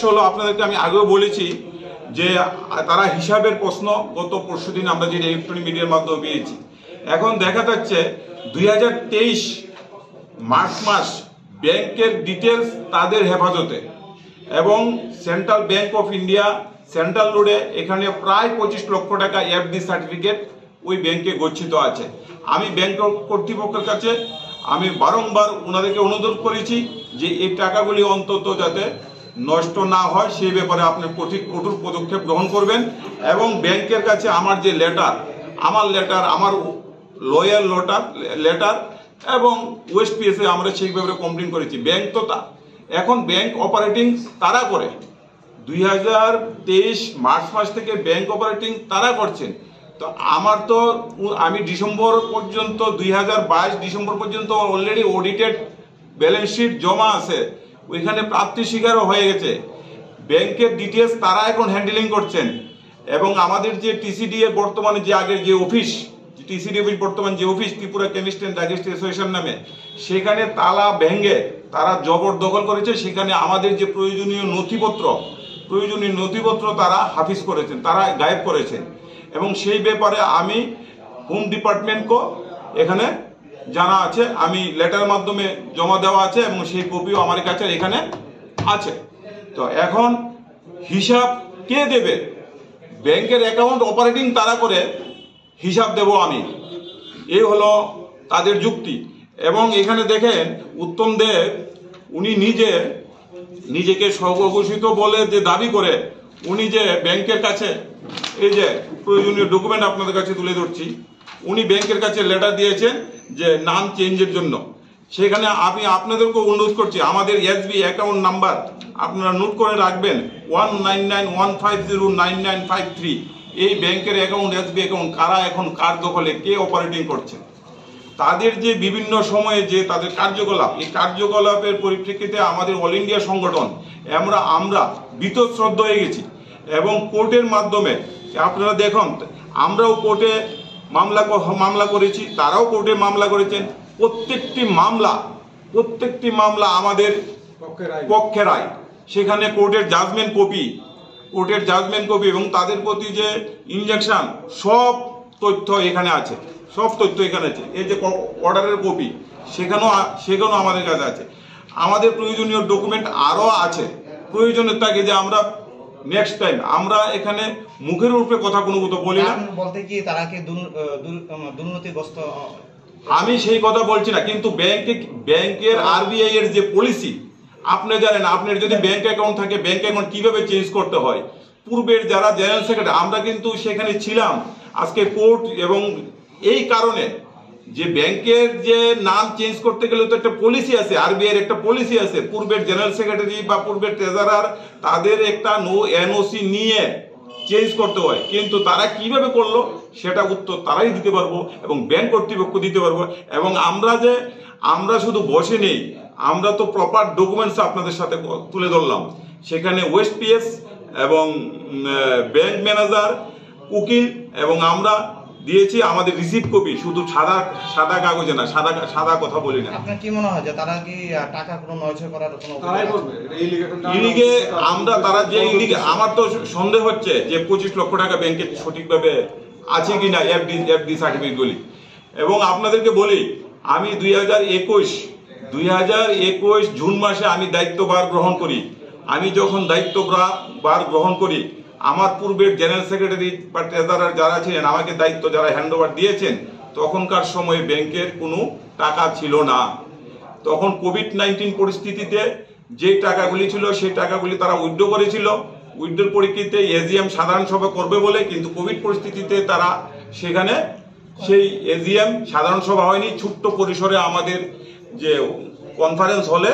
হলো আপনাদেরকে আমি আগেও বলেছি যে তারা হিসাবের প্রশ্ন গত পরশুদিন আমরা যে ইলেকট্রনিক মিডিয়ার মাধ্যমে পেয়েছি। এখন দেখা যাচ্ছে 2023 মার্চ মাস ব্যাংকের ডিটেলস তাদের হেফাজতে এবং central bank of India central রোডে এখানে প্রায় 25 লক্ষ টাকা এফডি সার্টিফিকেট ওই ব্যাংকে গচ্ছিত আছে। আমি ব্যাংক কর্তৃপক্ষের কাছে আমি বারংবার ওনাদেরকে অনুরোধ করেছি যে এই টাকাগুলি অন্তত যাতে নষ্ট না হয় সেই ব্যাপারে আপনি কঠোর পদক্ষেপ গ্রহণ করবেন। এবং ব্যাংকের কাছে আমার যে লেটার আমার লয়ার লেটার এবং ওএসপিএসে আমরা সেই ব্যাপারে কমপ্লেন করেছি। ব্যাংক তো এখন ব্যাংক অপারেটিং তারা করে 2023 মার্চ মাস থেকে ব্যাংক অপারেটিং তারা করছেন। তো আমি ডিসেম্বর পর্যন্ত 2022 ডিসেম্বর পর্যন্ত অলরেডি অডিটেড ব্যালেন্স শিট জমা আছে, ওইখানে প্রাপ্তি স্বীকারও হয়ে গেছে। ব্যাংকের ডিটেলস তারা এখন হ্যান্ডেলিং করছেন এবং আমাদের যে টিসিডি এর বর্তমানে যে আগের যে অফিস টিসিডি অফিস বর্তমান যে office Tripura chemist and druggist association নামে, সেখানে তালা ভেঙে তারা জবরদখল করেছে। সেখানে আমাদের যে প্রয়োজনীয় নথিপত্র তারা হাফিজ করেছেন, তারা গায়েব করেছেন। এবং সেই ব্যাপারে আমি হোম ডিপার্টমেন্টকে এখানে জানা আছে, আমি লেটার মাধ্যমে জমা দেওয়া আছে এবং সেই কপিও আমার কাছে এখানে আছে। তো এখন হিসাব কে দেবে? ব্যাংকের অ্যাকাউন্ট অপারেটিং তারা করে, হিসাব দেব আমি, এই হলো তাদের যুক্তি। এবং এখানে দেখেন উত্তম দেব উনি নিজেকে স্বঘোষিত বলে যে দাবি করে, উনি যে ব্যাংকের কাছে এই যে প্রয়োজনীয় ডকুমেন্ট আপনাদের কাছে তুলে ধরছি, উনি ব্যাংকের কাছে লেটার দিয়েছেন যে নাম চেঞ্জের জন্য। সেখানে আমি আপনাদেরকে অনুরোধ করছি আমাদের এসবি অ্যাকাউন্ট নাম্বার আপনারা নোট করে রাখবেন 19915099953। এই ব্যাংকের অ্যাকাউন্ট এসবি অ্যাকাউন্ট কারা এখন কার দখলে, কে অপারেটিং করছে, তাদের যে বিভিন্ন সময়ে যে তাদের কার্যকলাপ, এই কার্যকলাপের পরিপ্রেক্ষিতে আমাদের অল ইন্ডিয়া সংগঠন আমরা বীতশ্রদ্ধ হয়ে গেছি। এবং কোর্টের মাধ্যমে আপনারা দেখুন, আমরাও কোর্টে মামলা করেছি, তারাও কোর্টে মামলা করেছেন। প্রত্যেকটি মামলা আমাদের পক্ষে রায়। সেখানে কোর্টের জাজমেন্ট কপি এবং তাদের প্রতি যে ইনজাংশন সব তথ্য এখানে আছে, এই যে অর্ডারের কপি সেখানেও আমাদের কাছে আছে। আমাদের প্রয়োজনীয় ডকুমেন্ট আরও আছে, প্রয়োজনের থাকে যে আমরা নেক্সট টাইম আমরা এখানে মুখের উপরে কথা কোনো বলি না, বলতে কি তারা কি দুর্নীতিগ্রস্ত, আমি সেই কথা বলছি না। কিন্তু ব্যাংকের আরবিআই এর যে পলিসি আপনি জানেন, আপনার যদি ব্যাংক অ্যাকাউন্ট থাকে ব্যাংক অ্যাকাউন্ট কিভাবে চেঞ্জ করতে হয়। পূর্বের যারা জেনারেল সেক্রেটারি আমরা কিন্তু সেখানে ছিলাম, আজকে কোর্ট এবং এই কারণে যে ব্যাংকের যে নাম চেঞ্জ করতে গেলে তো একটা পলিসি আছে, আরবিআই এর একটা পলিসি আছে। পূর্বের জেনারেল সেক্রেটারি বা পূর্বের ট্রেজারার তাদের একটা এনওসি নিয়ে চেঞ্জ করতে হয়, কিন্তু তারা কিভাবে করলো সেটা উত্তর তারাই দিতে পারবো এবং ব্যাংক কর্তৃপক্ষ দিতে পারবো। এবং আমরা শুধু বসে নেই, আমরা তো প্রপার ডকুমেন্টস আপনাদের সাথে তুলে ধরলাম। সেখানে ওএসপিএস এবং ব্যাংক ম্যানেজার, উকিল এবং আমরা দিয়েছি আমাদের রিসিপ্ট কপি, শুধু সাদা কাগজে না, সাদা কথা বলি না। আপনার কি মনে হয় যে তারা কি টাকা কোনো নয়ছয় করার কোনো ইলিগে আমরা তারা যে ইলিগে, আমার তো সন্দেহ হচ্ছে যে 25 লক্ষ টাকা ব্যাংকে সঠিকভাবে আছে কিনা এফডি সার্টিফিকেটগুলি। এবং আপনাদেরকে বলি, আমি 2021 জুন মাসে আমি দায়িত্বভার গ্রহণ করি। আমি যখন দায়িত্বভার গ্রহণ করি, আমার পূর্বের জেনারেল সেক্রেটারি বা ট্রেজারার যারা ছিলেন, আমাকে দায়িত্ব যারা হ্যান্ডওভার দিয়েছেন, তখনকার সময়ে ব্যাংকের কোনো টাকা ছিল না। তখন কোভিড-19 পরিস্থিতিতে যে টাকাগুলি ছিল সেই টাকাগুলি তারা উইথড্র করেছিল। উইথড্রর পরিপ্রেক্ষিতে এজিএম সাধারণ সভা করবে বলে, কিন্তু কোভিড পরিস্থিতিতে তারা সেখানে সেই এজিএম সাধারণ সভা হয়নি। ছোট্ট পরিসরে আমাদের যে কনফারেন্স হলে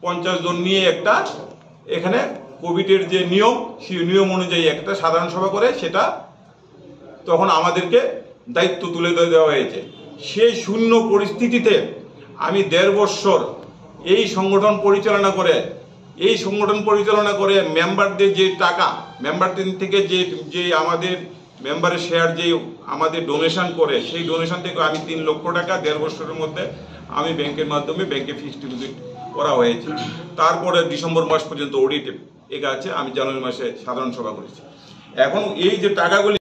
50 জন নিয়ে একটা এখানে কোভিডের যে নিয়ম, সেই নিয়ম অনুযায়ী একটা সাধারণ সভা করে সেটা তখন আমাদেরকে দায়িত্ব তুলে দেওয়া হয়েছে। সেই শূন্য পরিস্থিতিতে আমি 1.5 বছর এই সংগঠন পরিচালনা করে মেম্বারদের যে টাকা, মেম্বারদের থেকে যে আমাদের মেম্বারের শেয়ার যে আমাদের ডোনেশন করে, সেই ডোনেশন থেকে আমি 3 লক্ষ টাকা 1.5 বছরের মধ্যে আমি ব্যাংকের মাধ্যমে ব্যাংকে ফিক্সড ডিপোজিট করা হয়েছে। তারপরে ডিসেম্বর মাস পর্যন্ত অডিট এই কাছে আমি জানুয়ারি মাসে সাধারণ সভা করেছি। এখন এই যে টাকাগুলি